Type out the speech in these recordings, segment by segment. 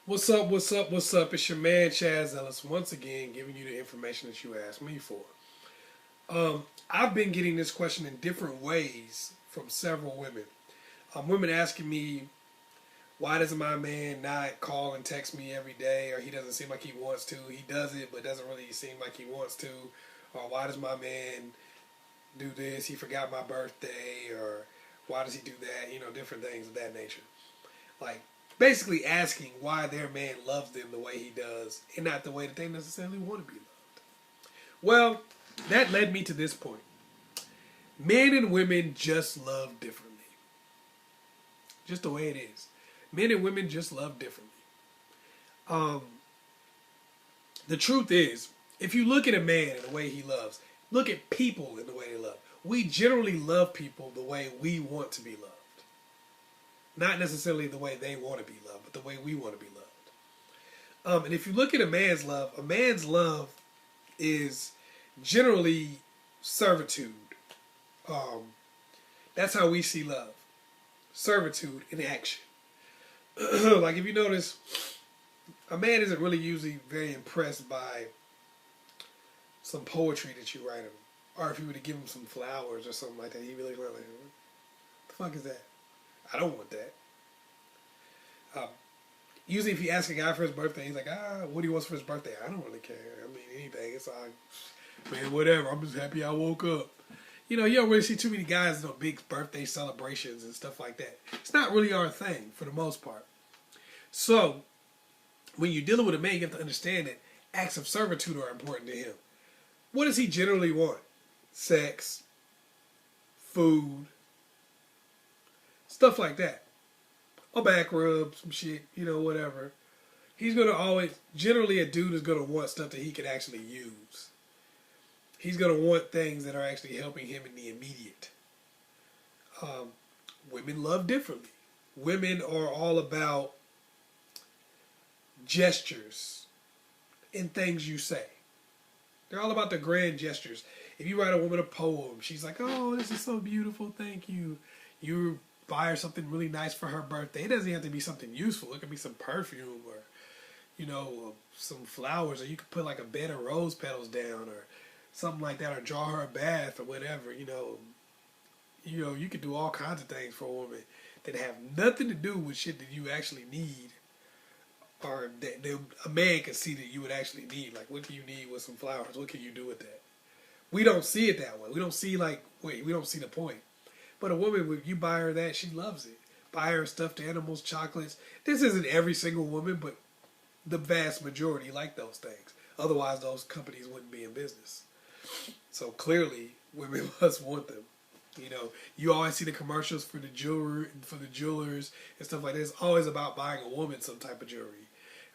What's up? What's up? What's up? It's your man Chazz Ellis once again giving you the information that you asked me for. I've been getting this question in different ways from several women. Women asking me, why doesn't my man not call and text me every day, or he doesn't seem like he wants to? He does it, but doesn't really seem like he wants to. Or why does my man do this? He forgot my birthday, or why does he do that? Different things of that nature. Like, basically asking why their man loves them the way he does and not the way that they necessarily want to be loved. Well, that led me to this point. Men and women just love differently. Just the way it is. Men and women just love differently. Um, the truth is, if you look at a man and the way he loves, look at people in the way they love. We generally love people the way we want to be loved. Not necessarily the way they want to be loved, but the way we want to be loved. And if you look at a man's love is generally servitude. That's how we see love. Servitude in action. Like if you notice, a man isn't really usually very impressed by some poetry that you write him. Or if you were to give him some flowers or something like that, he'd be like, what the fuck is that? I don't want that. Usually if you ask a guy for his birthday, he's like, what he wants for his birthday? I don't really care. I mean, anything. It's like, man, whatever. I'm just happy I woke up. You don't really see too many guys in big birthday celebrations and stuff like that. It's not really our thing for the most part. So, when you're dealing with a man, you have to understand that acts of servitude are important to him. What does he generally want? Sex, food, stuff like that. A back rub, some shit, whatever. He's going to always, generally a dude is going to want stuff that he can actually use. He's going to want things that are actually helping him in the immediate. Women love differently. Women are all about gestures and things you say. They're all about the grand gestures. If you write a woman a poem, she's like, oh, this is so beautiful, thank you. You buy her something really nice for her birthday. It doesn't have to be something useful. It could be some perfume or, some flowers. Or you could put like a bed of rose petals down or something like that, or draw her a bath or whatever. You could do all kinds of things for a woman that have nothing to do with shit that you actually need, or that a man can see that you would actually need. Like, what do you need with some flowers? What can you do with that? We don't see it that way. We don't see we don't see the point. But a woman, when you buy her that, she loves it. Buy her stuffed animals, chocolates. This isn't every single woman, but the vast majority like those things. Otherwise, those companies wouldn't be in business. So clearly, women must want them. You always see the commercials for the jewelers and stuff like that. It's always about buying a woman some type of jewelry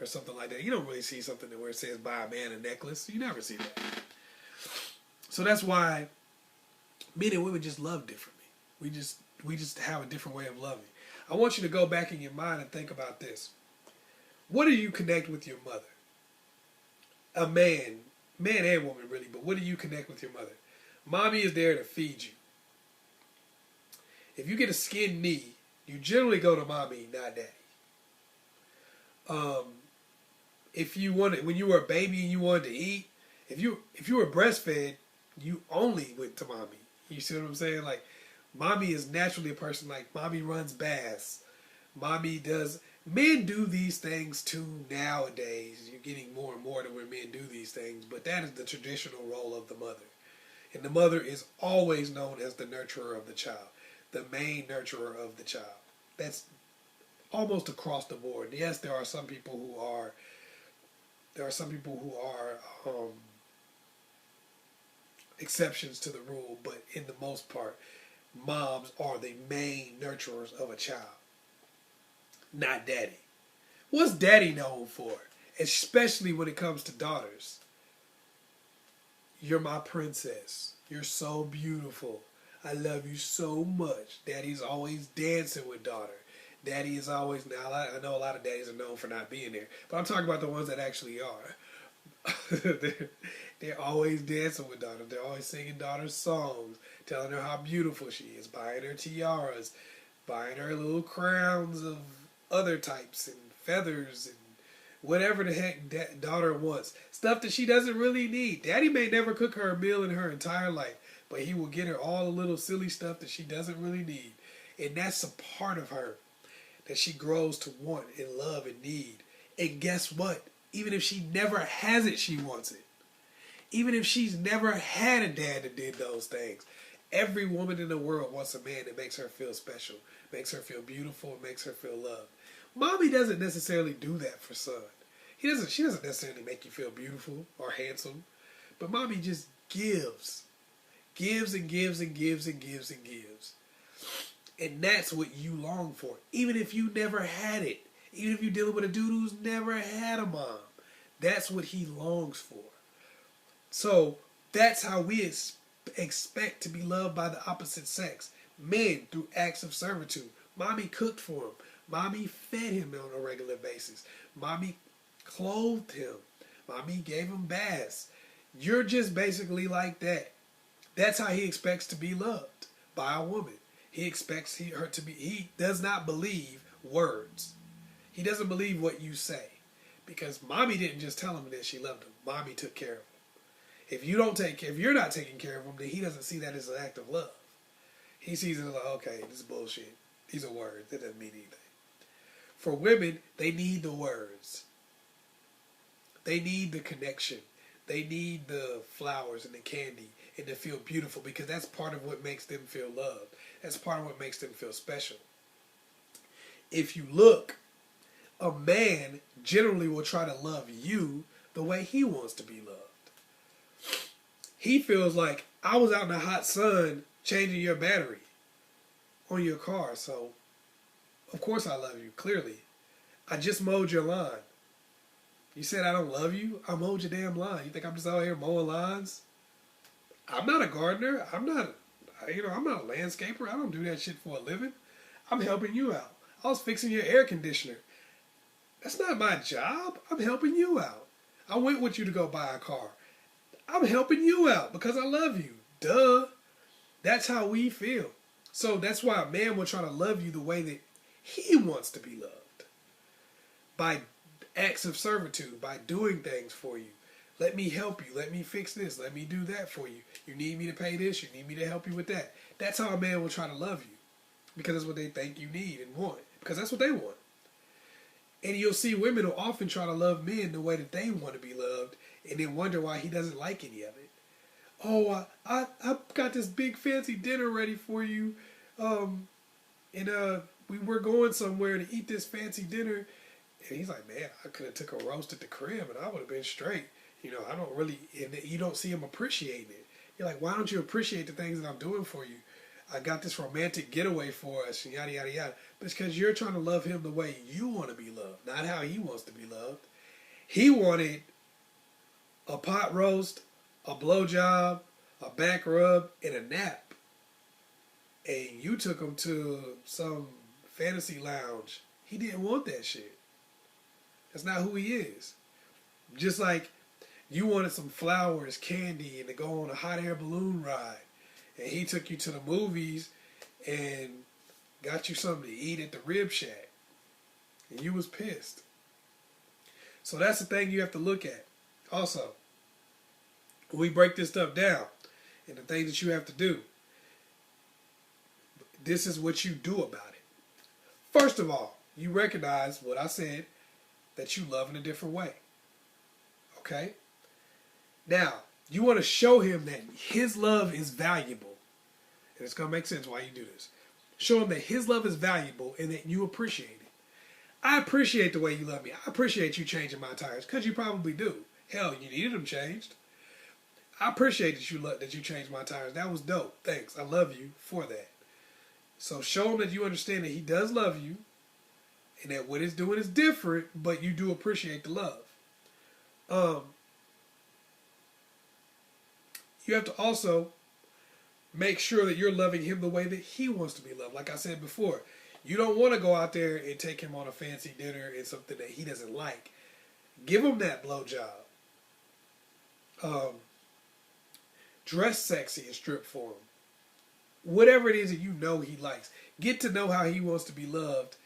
or something like that. You don't really see something where it says buy a man a necklace. You never see that. So that's why men and women just love differently. We just have a different way of loving. I want you to go back in your mind and think about this. What do you connect with your mother? A man and woman really, but what do you connect with your mother? Mommy is there to feed you. If you get a skinned knee, you generally go to mommy, not daddy. When you were a baby and you wanted to eat, if you were breastfed, you only went to mommy. You see what I'm saying? Like, mommy is naturally a person, like, mommy runs baths. Mommy does... Men do these things too nowadays. You're getting more and more to where men do these things. But that is the traditional role of the mother. And the mother is always known as the nurturer of the child. The main nurturer of the child. That's almost across the board. Yes, there are some people who are... exceptions to the rule, but in the most part, moms are the main nurturers of a child. Not daddy. What's daddy known for? Especially when it comes to daughters. You're my princess. You're so beautiful. I love you so much. Daddy's always dancing with daughter. Daddy is always... Now, I know a lot of daddies are known for not being there, but I'm talking about the ones that actually are. They're always dancing with daughter. They're always singing daughter's songs, telling her how beautiful she is, buying her tiaras, buying her little crowns of other types and feathers and whatever the heck that daughter wants. Stuff that she doesn't really need. Daddy may never cook her a meal in her entire life, but he will get her all the little silly stuff that she doesn't really need. And that's a part of her that she grows to want and love and need. And guess what? Even if she never has it, she wants it. Even if she's never had a dad that did those things. Every woman in the world wants a man that makes her feel special, makes her feel beautiful, makes her feel loved. Mommy doesn't necessarily do that for son. She doesn't necessarily make you feel beautiful or handsome. But mommy just gives. Gives and gives and gives and gives and gives. And that's what you long for. Even if you never had it. Even if you're dealing with a dude who's never had a mom. That's what he longs for. So that's how we expect to be loved by the opposite sex. Men, through acts of servitude. Mommy cooked for him. Mommy fed him on a regular basis. Mommy clothed him. Mommy gave him baths. You're just basically like that. That's how he expects to be loved by a woman. He expects her to be. He does not believe words. He doesn't believe what you say. Because mommy didn't just tell him that she loved him. Mommy took care of him. If you're not taking care of him, then he doesn't see that as an act of love. He sees it like, okay, this is bullshit. These are words. That doesn't mean anything. For women, they need the words. They need the connection. They need the flowers and the candy and to feel beautiful, because that's part of what makes them feel loved. That's part of what makes them feel special. If you look, a man generally will try to love you the way he wants to be loved. He feels like, I was out in the hot sun changing your battery on your car, so of course I love you, clearly. I just mowed your lawn. You said I don't love you? I mowed your damn lawn. You think I'm just out here mowing lawns? I'm not a gardener. I'm not a landscaper. I don't do that shit for a living. I'm helping you out. I was fixing your air conditioner. That's not my job. I'm helping you out. I went with you to go buy a car. I'm helping you out because I love you. Duh. That's how we feel. So that's why a man will try to love you the way that he wants to be loved. By acts of servitude, by doing things for you. Let me help you. Let me fix this. Let me do that for you. You need me to pay this. You need me to help you with that. That's how a man will try to love you. Because that's what they think you need and want. Because that's what they want. And you'll see women who often try to love men the way that they want to be loved, and then wonder why he doesn't like any of it. Oh, I got this big fancy dinner ready for you, we were going somewhere to eat this fancy dinner, and he's like, man, I could have took a roast at the crib and I would have been straight. I don't really, and you don't see him appreciating it. You're like, why don't you appreciate the things that I'm doing for you? I got this romantic getaway for us, and yada, yada, yada. But it's because you're trying to love him the way you want to be loved, not how he wants to be loved. He wanted a pot roast, a blowjob, a back rub, and a nap. And you took him to some fantasy lounge. He didn't want that shit. That's not who he is. Just like you wanted some flowers, candy, and to go on a hot air balloon ride. And he took you to the movies and got you something to eat at the Rib Shack. And you was pissed. So that's the thing you have to look at. Also, when we break this stuff down and the things that you have to do, this is what you do about it. First of all, you recognize what I said, that you love in a different way. Okay? Now, you want to show him that his love is valuable. And it's going to make sense why you do this. Show him that his love is valuable and that you appreciate it. I appreciate the way you love me. I appreciate you changing my tires, because you probably do. Hell, you needed them changed. I appreciate that you changed my tires. That was dope. Thanks. I love you for that. So show him that you understand that he does love you and that what he's doing is different, but you do appreciate the love. You have to also make sure that you're loving him the way that he wants to be loved. Like I said before, you don't want to go out there and take him on a fancy dinner and something that he doesn't like. Give him that blowjob. Dress sexy and strip for him. Whatever it is that you know he likes. Get to know how he wants to be loved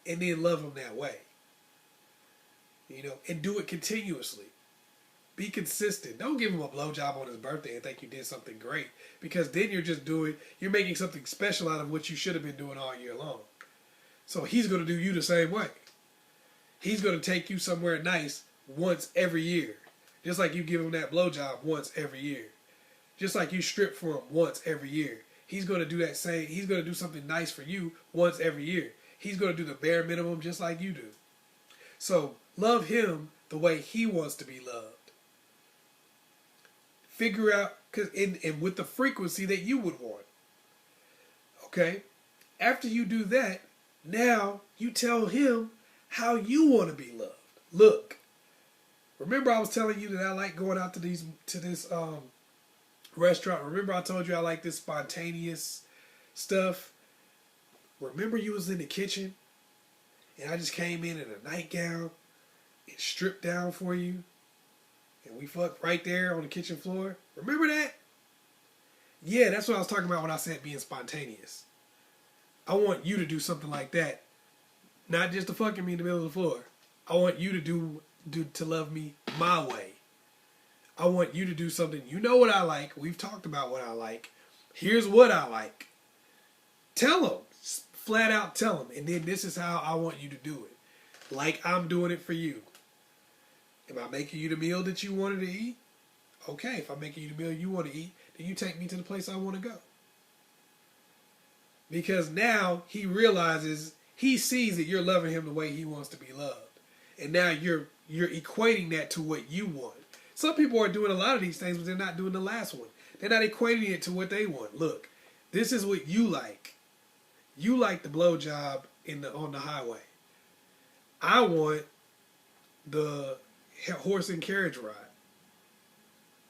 and then love him that way. You know, and do it continuously. Be consistent. Don't give him a blowjob on his birthday and think you did something great, because then you're making something special out of what you should have been doing all year long. So he's going to do you the same way. He's going to take you somewhere nice once every year. Just like you give him that blowjob once every year. Just like you strip for him once every year. He's going to do that same, he's going to do something nice for you once every year. He's going to do the bare minimum just like you do. So love him the way he wants to be loved. Figure out, and with the frequency that you would want. Okay? After you do that, now you tell him how you want to be loved. Look, remember I was telling you that I like going out to this restaurant. Remember I told you I like this spontaneous stuff. Remember you was in the kitchen and I just came in a nightgown and stripped down for you? And we fucked right there on the kitchen floor. Remember that? Yeah, that's what I was talking about when I said being spontaneous. I want you to do something like that. Not just to fucking me in the middle of the floor. I want you to love me my way. I want you to do something. You know what I like. We've talked about what I like. Here's what I like. Tell them. Flat out tell them. And then this is how I want you to do it. Like I'm doing it for you. Am I making you the meal that you wanted to eat? Okay, if I'm making you the meal you want to eat, then you take me to the place I want to go. Because now he realizes, he sees that you're loving him the way he wants to be loved. And now you're equating that to what you want. Some people are doing a lot of these things, but they're not doing the last one. They're not equating it to what they want. Look, this is what you like. You like the blowjob on the highway. I want the horse and carriage ride.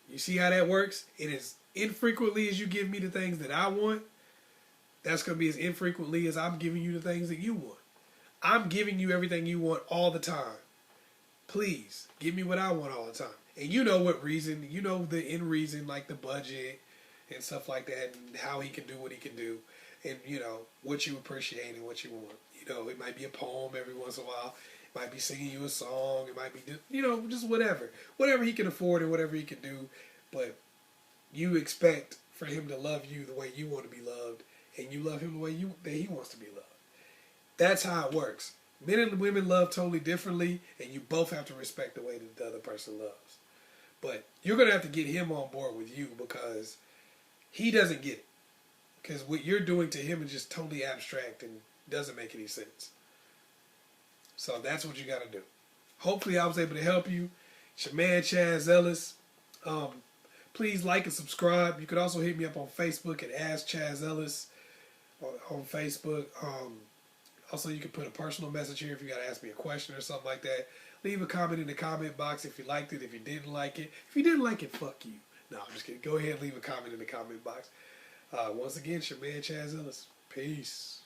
You see how that works? And as infrequently as you give me the things that I want, that's going to be as infrequently as I'm giving you the things that you want. I'm giving you everything you want all the time. Please, give me what I want all the time. And you know what reason, you know the end reason, like the budget and stuff like that, and how he can do what he can do, and you know, what you appreciate and what you want. You know, it might be a poem every once in a while. It might be singing you a song. It might be, you know, just whatever. Whatever he can afford and whatever he can do. But you expect for him to love you the way you want to be loved, and you love him the way that he wants to be loved. That's how it works. Men and women love totally differently, and you both have to respect the way that the other person loves. But you're going to have to get him on board with you, because he doesn't get it. Because what you're doing to him is just totally abstract and doesn't make any sense. So that's what you got to do. Hopefully I was able to help you. It's your man, Chazz Ellis. Please like and subscribe. You could also hit me up on Facebook at AskChazzEllis on Facebook. Also, you can put a personal message here if you got to ask me a question or something like that. Leave a comment in the comment box if you liked it, if you didn't like it. If you didn't like it, fuck you. No, I'm just kidding. Go ahead and leave a comment in the comment box. Once again, it's your man, Chazz Ellis. Peace.